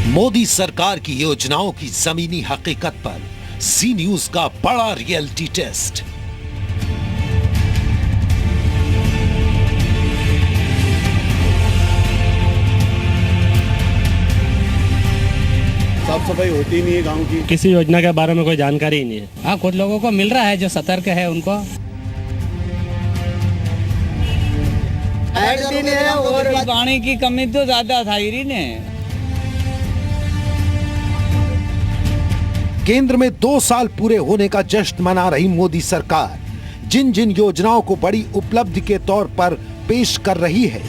मोदी सरकार की योजनाओं की जमीनी हकीकत पर जी न्यूज का बड़ा रियलिटी टेस्ट। साफ सफाई होती नहीं है गांव की। किसी योजना के बारे में कोई जानकारी ही नहीं है। हाँ, कुछ लोगों को मिल रहा है जो सतर्क है उनको। और पानी की कमी तो ज्यादा था ही ने। केंद्र में 2 साल पूरे होने का जश्न मना रही मोदी सरकार जिन जिन योजनाओं को बड़ी उपलब्धि के तौर पर पेश कर रही है,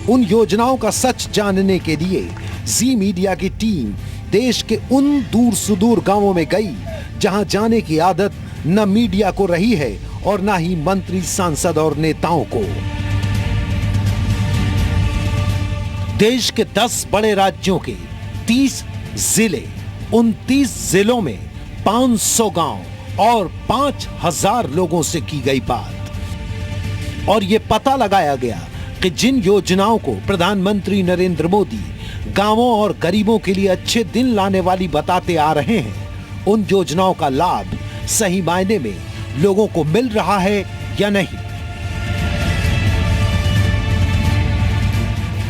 उन योजनाओं का सच जानने के लिए जी मीडिया की टीम देश के उन दूर सुदूर गांवों में गई जहां जाने की आदत न मीडिया को रही है और न ही मंत्री, सांसद और नेताओं को। देश के 10 बड़े राज्यों के 30 जिले, 29 जिलों में 500 गांव और 5000 लोगों से की गई बात और ये पता लगाया गया कि जिन योजनाओं को प्रधानमंत्री नरेंद्र मोदी गांवों और गरीबों के लिए अच्छे दिन लाने वाली बताते आ रहे हैं, उन योजनाओं का लाभ सही मायने में लोगों को मिल रहा है या नहीं।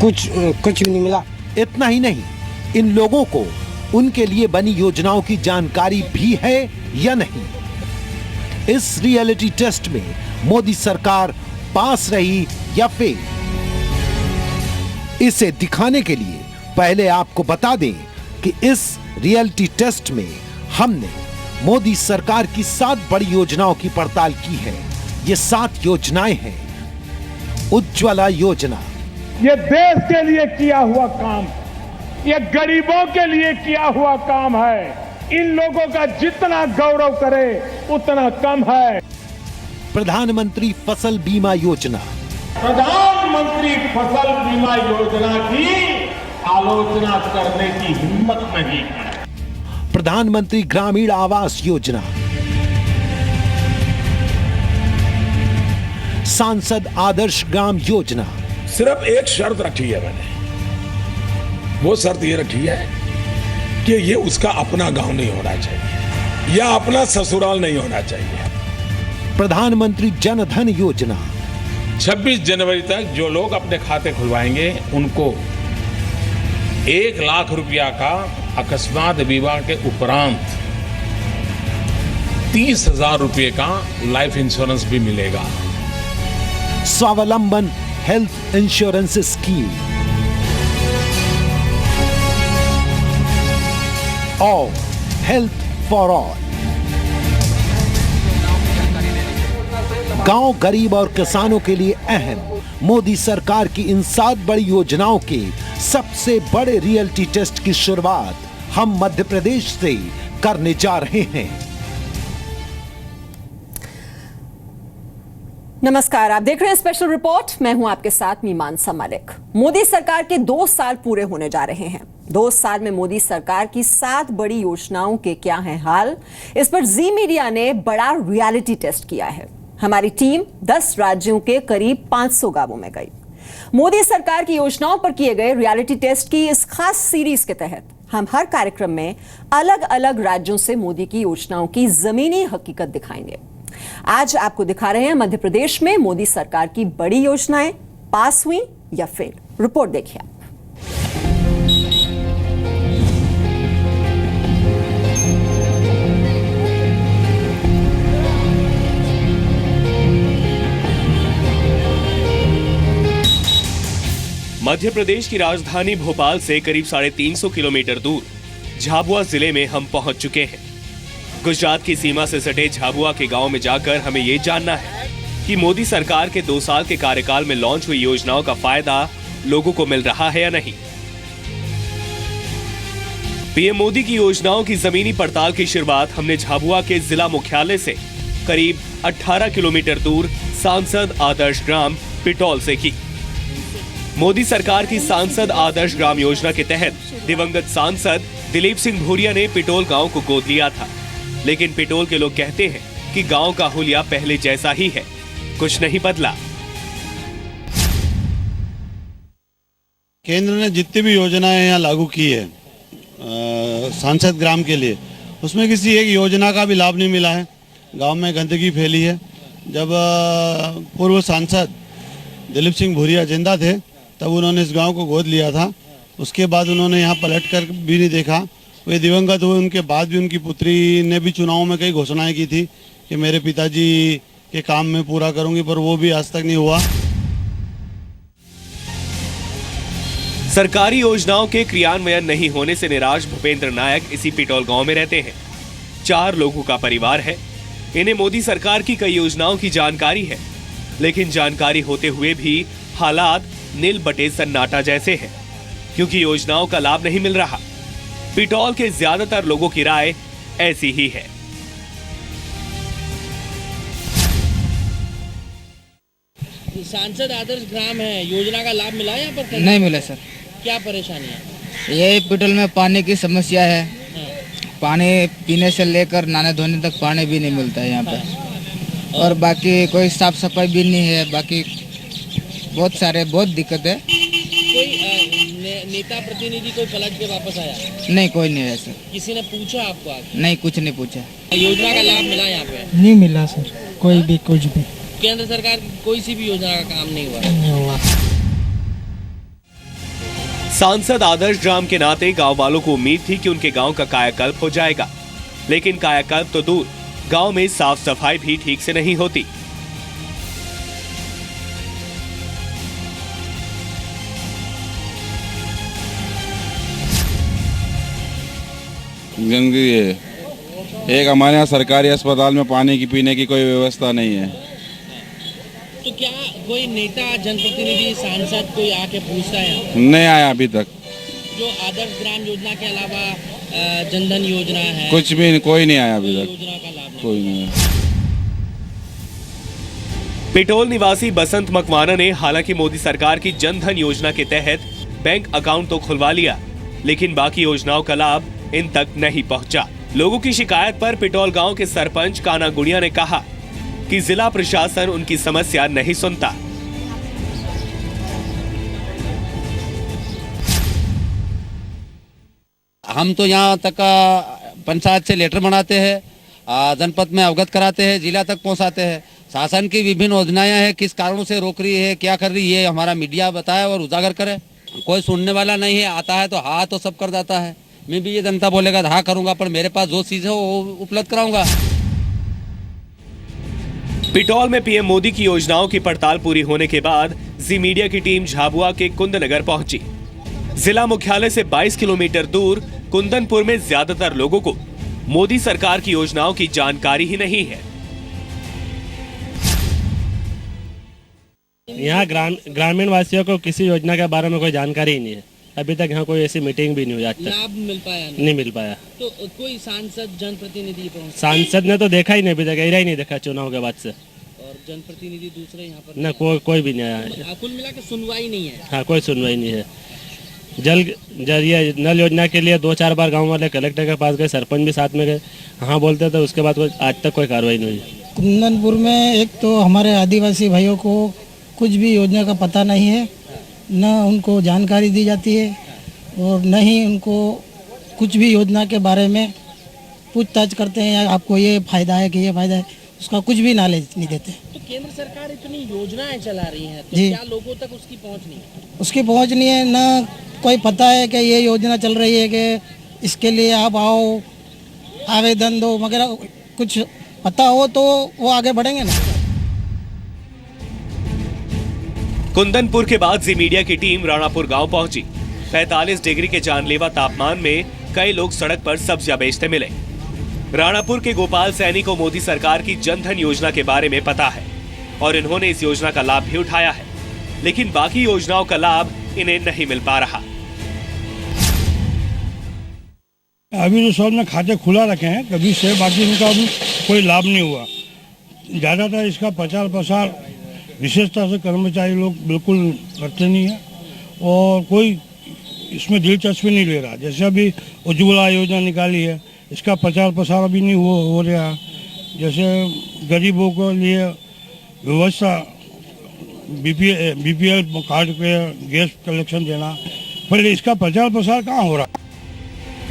कुछ भी नहीं मिला। इतना ही नहीं, इन लोगों को उनके लिए बनी योजनाओं की जानकारी भी है या नहीं। इस रियलिटी टेस्ट में मोदी सरकार पास रही या फेल, इसे दिखाने के लिए पहले आपको बता दें कि इस रियलिटी टेस्ट में हमने मोदी सरकार की 7 बड़ी योजनाओं की पड़ताल की है। ये 7 योजनाएं हैं। उज्ज्वला योजना, ये देश के लिए किया हुआ काम, ये गरीबों के लिए किया हुआ काम है। इन लोगों का जितना गौरव करे उतना कम है। प्रधानमंत्री फसल बीमा योजना, प्रधानमंत्री फसल बीमा योजना की आलोचना करने की हिम्मत नहीं है। प्रधानमंत्री ग्रामीण आवास योजना, सांसद आदर्श ग्राम योजना। सिर्फ एक शर्त रखी है मैंने, वो शर्त ये रखी है कि ये उसका अपना गांव नहीं होना चाहिए या अपना ससुराल नहीं होना चाहिए। प्रधानमंत्री जन धन योजना, 26 जनवरी तक जो लोग अपने खाते खुलवाएंगे उनको 1 लाख रुपया का अकस्मात बीमा के उपरांत 30,000 रुपये का लाइफ इंश्योरेंस भी मिलेगा। स्वावलंबन हेल्थ इंश्योरेंस स्कीम और हेल्थ फॉर ऑल। गांव, गरीब और किसानों के लिए अहम मोदी सरकार की इन 7 बड़ी योजनाओं के सबसे बड़े रियलिटी टेस्ट की शुरुआत हम मध्य प्रदेश से करने जा रहे हैं। नमस्कार, आप देख रहे हैं स्पेशल रिपोर्ट। मैं हूं आपके साथ मीमांसा मलिक। मोदी सरकार के 2 साल पूरे होने जा रहे हैं। 2 साल में मोदी सरकार की 7 बड़ी योजनाओं के क्या है हाल, इस पर जी मीडिया ने बड़ा रियलिटी टेस्ट किया है। हमारी टीम 10 राज्यों के करीब 500 गांवों में गई। मोदी सरकार की योजनाओं पर किए गए रियलिटी टेस्ट की इस खास सीरीज के तहत हम हर कार्यक्रम में अलग अलग राज्यों से मोदी की योजनाओं की जमीनी हकीकत दिखाएंगे। आज आपको दिखा रहे हैं मध्य प्रदेश में मोदी सरकार की बड़ी योजनाएं पास हुई या फेल। रिपोर्ट देखिए आप। मध्य प्रदेश की राजधानी भोपाल से करीब 350 किलोमीटर दूर झाबुआ जिले में हम पहुंच चुके हैं। गुजरात की सीमा से सटे झाबुआ के गांव में जाकर हमें ये जानना है कि मोदी सरकार के 2 साल के कार्यकाल में लॉन्च हुई योजनाओं का फायदा लोगों को मिल रहा है या नहीं। पीएम मोदी की योजनाओं की जमीनी पड़ताल की शुरुआत हमने झाबुआ के जिला मुख्यालय से करीब 18 किलोमीटर दूर सांसद आदर्श ग्राम पिटौल से की। मोदी सरकार की सांसद आदर्श ग्राम योजना के तहत दिवंगत सांसद दिलीप सिंह भूरिया ने पिटौल गांव को गोद लिया था, लेकिन पिटौल के लोग कहते हैं कि गांव का हुलिया पहले जैसा ही है, कुछ नहीं बदला। केंद्र ने जितनी भी योजनाएं यहाँ लागू की है सांसद ग्राम के लिए, उसमें किसी एक योजना का भी लाभ नहीं मिला है। गांव में गंदगी फैली है। जब पूर्व सांसद दिलीप सिंह भूरिया जिंदा थे तब उन्होंने इस गांव को गोद लिया था। उसके बाद उन्होंने यहाँ पलट कर भी नहीं देखा। वे दिवंगत हुए, उनके बाद भी उनकी पुत्री ने भी चुनाव में कई घोषणाएं की थी कि मेरे पिताजी के काम में पूरा करूंगी, पर वो भी आज तक नहीं हुआ। सरकारी योजनाओं के क्रियान्वयन नहीं होने से निराश भूपेंद्र नायक इसी पिटौल गांव में रहते हैं। 4 लोगों का परिवार है। इन्हें मोदी सरकार की कई योजनाओं की जानकारी है, लेकिन जानकारी होते हुए भी हालात नील बटे सन्नाटा जैसे हैं, क्योंकि योजनाओं का लाभ नहीं मिल रहा। पिटौल के ज्यादातर लोगों की राय ऐसी ही है। सांसद आदर्श ग्राम है, योजना का लाभ मिला है यहाँ पर? नहीं मिला सर। क्या परेशानी है? ये पिटौल में पानी की समस्या है। पानी पीने से लेकर नहाने धोने तक पानी भी नहीं मिलता है यहाँ पे, और बाकी कोई साफ सफाई भी नहीं है। बाकी बहुत दिक्कत है। कोई नेता प्रतिनिधि कोई पलट के वापस आया? नहीं, कोई नहीं है सर। किसी ने पूछा आपको आगे? नहीं, कुछ नहीं पूछा। योजना का लाभ मिला यहाँ पे? नहीं मिला सर, कोई भी कुछ भी। केंद्र सरकार की कोई सी भी योजना का काम नहीं हुआ? सांसद आदर्श ग्राम के नाते गांव वालों को उम्मीद थी कि उनके गांव का कायाकल्प हो जाएगा, लेकिन कायाकल्प तो दूर, गांव में साफ सफाई भी ठीक से नहीं होती। गंदगी है। एक हमारे यहाँ सरकारी अस्पताल में पानी की पीने की कोई व्यवस्था नहीं है। तो क्या कोई नेता, जनप्रतिनिधि, सांसद कोई आके पूछता है? नहीं आया अभी तक। जो आदर्श ग्राम योजना के अलावा जनधन योजना है, कुछ भी कोई नहीं आया अभी तक। योजना का लाभ कोई नहीं आया। पिटौल निवासी बसंत मकवाना ने हालांकि मोदी सरकार की जनधन योजना के तहत बैंक अकाउंट तो खुलवा लिया, लेकिन बाकी योजनाओं का लाभ इन तक नहीं पहुंचा। लोगों की शिकायत पर पिटौल गांव के सरपंच काना गुड़िया ने कहा कि जिला प्रशासन उनकी समस्या नहीं सुनता। हम तो यहाँ तक पंचायत से लेटर बनाते हैं, जनपद में अवगत कराते हैं, जिला तक पहुँचाते हैं। शासन की विभिन्न योजनाएं हैं, किस कारणों से रोक रही है, क्या कर रही है, हमारा मीडिया बताए और उजागर करे। कोई सुनने वाला नहीं है। आता है तो हाँ तो सब कर जाता है। मैं भी ये जनता बोलेगा हाँ करूंगा, पर मेरे पास जो चीज है वो उपलब्ध कराऊंगा। पिटौल में पीएम मोदी की योजनाओं की पड़ताल पूरी होने के बाद जी मीडिया की टीम झाबुआ के कुंदनगर पहुंची। जिला मुख्यालय से 22 किलोमीटर दूर कुंदनपुर में ज्यादातर लोगों को मोदी सरकार की योजनाओं की जानकारी ही नहीं है। यहाँ ग्रामीण वासियों को किसी योजना के बारे में कोई जानकारी ही नहीं है। अभी तक यहाँ कोई ऐसी मीटिंग भी नहीं हुई आज तक। लाभ मिल पाया? नहीं मिल पाया। तो कोई सांसद, जनप्रतिनिधि पहुंचा? सांसद ने तो देखा ही नहीं अभी तक, एरिया ही नहीं देखा चुनाव के बाद से। और जनप्रतिनिधि दूसरे यहाँ पर? न कोई भी नहीं आया। कुल मिला के सुनवाई नहीं है? हाँ, कोई सुनवाई नहीं है। ये नल योजना के लिए 2-4 बार गाँव वाले कलेक्टर के पास गए, सरपंच भी साथ में गए, हाँ बोलते थे। उसके बाद आज तक कोई कार्रवाई नहीं हुई। कुंदनपुर में एक तो हमारे आदिवासी भाइयों को कुछ भी योजना का पता नहीं है, न उनको जानकारी दी जाती है और न ही उनको कुछ भी योजना के बारे में पूछताछ करते हैं। आपको ये फायदा है कि ये फायदा है, उसका कुछ भी नॉलेज नहीं देते। तो केंद्र सरकार इतनी योजनाएं चला रही है, तो जी, क्या लोगों तक उसकी पहुंच नहीं है? उसकी पहुंच नहीं है। न कोई पता है कि ये योजना चल रही है कि इसके लिए आप आओ, आवेदन दो, मगर कुछ पता हो तो वो आगे बढ़ेंगे ना। कुंदनपुर के बाद जी मीडिया की टीम राणापुर गांव पहुंची। 45 डिग्री के जानलेवा तापमान में कई लोग सड़क पर सब्जियां बेचते मिले। राणापुर के गोपाल सैनी को मोदी सरकार की जनधन योजना के बारे में पता है और इन्होंने इस योजना का लाभ भी उठाया है, लेकिन बाकी योजनाओं का लाभ इन्हें नहीं मिल पा रहा। अभी तो सब ने खाते खुला रखे हैं कभी से, बाकी इनका अभी कोई लाभ नहीं हुआ। ज़्यादातर इसका प्रचार प्रसार विशेषता से कर्मचारी लोग बिल्कुल करते नहीं है और कोई इसमें दिलचस्पी नहीं ले रहा। जैसे अभी उज्ज्वला योजना निकाली है, इसका प्रचार प्रसार अभी नहीं हो रहा। जैसे गरीबों के लिए व्यवस्था बीपीएल कार्ड पे गैस कलेक्शन देना, पहले इसका प्रचार प्रसार कहाँ हो रहा।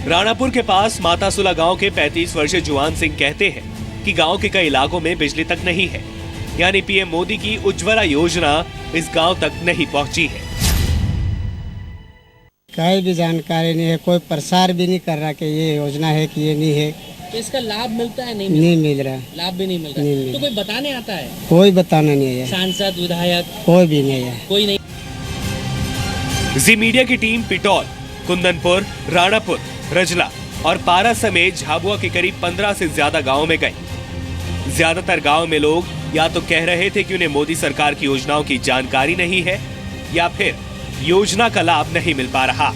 राणापुर के पास मातासुला गांव के 35 वर्षीय जुआन सिंह कहते हैं कि गांव के कई इलाकों में बिजली तक नहीं है, यानी पीएम मोदी की उज्ज्वला योजना इस गांव तक नहीं पहुंची है। कहीं भी जानकारी नहीं है, कोई प्रसार भी नहीं कर रहा कि ये योजना है कि ये नहीं है। तो इसका लाभ मिलता है? नहीं मिल रहा। लाभ भी नहीं मिल रहा। नहीं तो कोई बताने आता है? कोई बताना नहीं है। सांसद, विधायक कोई भी नहीं है। कोई नहीं। जी मीडिया की टीम पिटौल, कुंदनपुर, राणापुर, रजला और पारा समेत झाबुआ के करीब 15 से ज्यादा गाँव में गए। ज्यादातर गाँव में लोग या तो कह रहे थे कि उन्हें मोदी सरकार की योजनाओं की जानकारी नहीं है या फिर योजना का लाभ नहीं मिल पा रहा।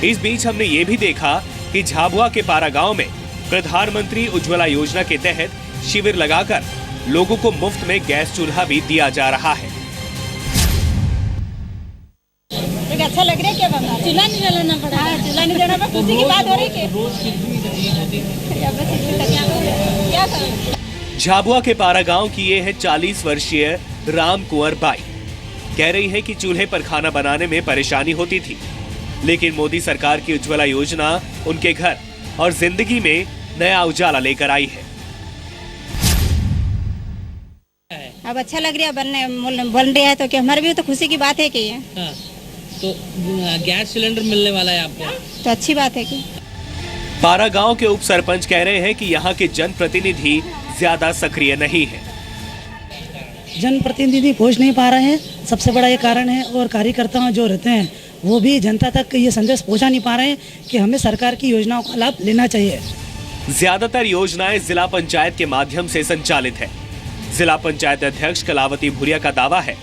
इस बीच हमने ये भी देखा कि झाबुआ के पारा गांव में प्रधानमंत्री उज्ज्वला योजना के तहत शिविर लगाकर लोगों को मुफ्त में गैस चूल्हा भी दिया जा रहा है। अच्छा लग रहा है क्या बाबा? चूल्हा नहीं जलाना पड़ा। चूल्हा नहीं जलाना पड़ा, खुशी की बात हो रही है। झाबुआ के पारा गांव की ये है 40 वर्षीय राम कुंवर बाई। कह रही है कि चूल्हे पर खाना बनाने में परेशानी होती थी, लेकिन मोदी सरकार की उज्ज्वला योजना उनके घर और जिंदगी में नया उजाला लेकर आई है। अब अच्छा लग रहा है, बन रहा है तो क्या हमारे भी तो खुशी की बात है कि ये तो गैस सिलेंडर मिलने वाला है आपको, तो अच्छी बात है कि। पारा गांव के उप सरपंच कह रहे हैं कि यहाँ के जनप्रतिनिधि ज्यादा सक्रिय नहीं है। जनप्रतिनिधि पहुंच नहीं पा रहे हैं, सबसे बड़ा ये कारण है। और कार्यकर्ता जो रहते हैं वो भी जनता तक ये संदेश पहुंचा नहीं पा रहे हैं कि हमें सरकार की योजनाओं का लाभ लेना चाहिए। ज्यादातर योजनाएं जिला पंचायत के माध्यम से संचालित है। जिला पंचायत अध्यक्ष कलावती भूरिया का दावा है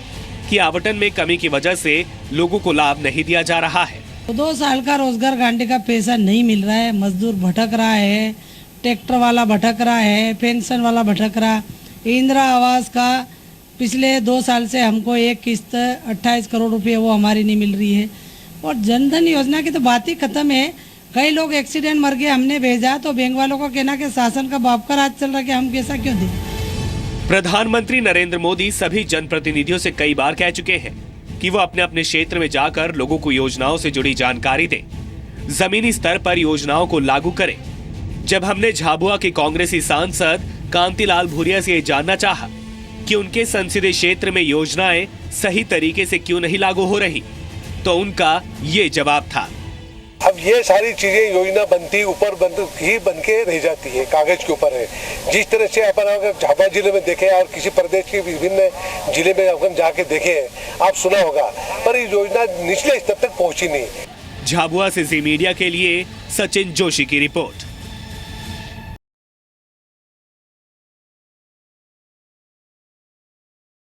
कि आवंटन में कमी की वजह से लोगों को लाभ नहीं दिया जा रहा है। 2 साल का रोजगार गारंटी का पैसा नहीं मिल रहा है, मजदूर भटक रहा है, ट्रैक्टर वाला भटक रहा है, पेंशन वाला भटक रहा। इंदिरा आवास का पिछले 2 साल से हमको एक किस्त 28 करोड़ रुपए वो हमारी नहीं मिल रही है। और जनधन योजना की तो बात ही खत्म है। कई लोग एक्सीडेंट मर गए, हमने भेजा तो बैंक वालों का कहना कि शासन का बाप का राज चल रहा है कि हम कैसा क्यों दें। प्रधानमंत्री नरेंद्र मोदी सभी जनप्रतिनिधियों से कई बार कह चुके हैं कि वो अपने अपने क्षेत्र में जाकर लोगों को योजनाओं से जुड़ी जानकारी दें, जमीनी स्तर पर योजनाओं को लागू करें। जब हमने झाबुआ के कांग्रेसी सांसद कांतिलाल भूरिया से ये जानना चाहा कि उनके संसदीय क्षेत्र में योजनाएं सही तरीके से क्यों नहीं लागू हो रही, तो उनका ये जवाब था। अब ये सारी चीजें योजना बनती ऊपर बन के रह जाती है, कागज के ऊपर है। जिस तरह से अपन अगर झाबुआ जिले में देखें और किसी प्रदेश के विभिन्न जिले में अपन जाके देखें, आप सुना होगा, पर ये योजना निचले स्तर तक पहुंची नहीं। झाबुआ से जी मीडिया के लिए सचिन जोशी की रिपोर्ट।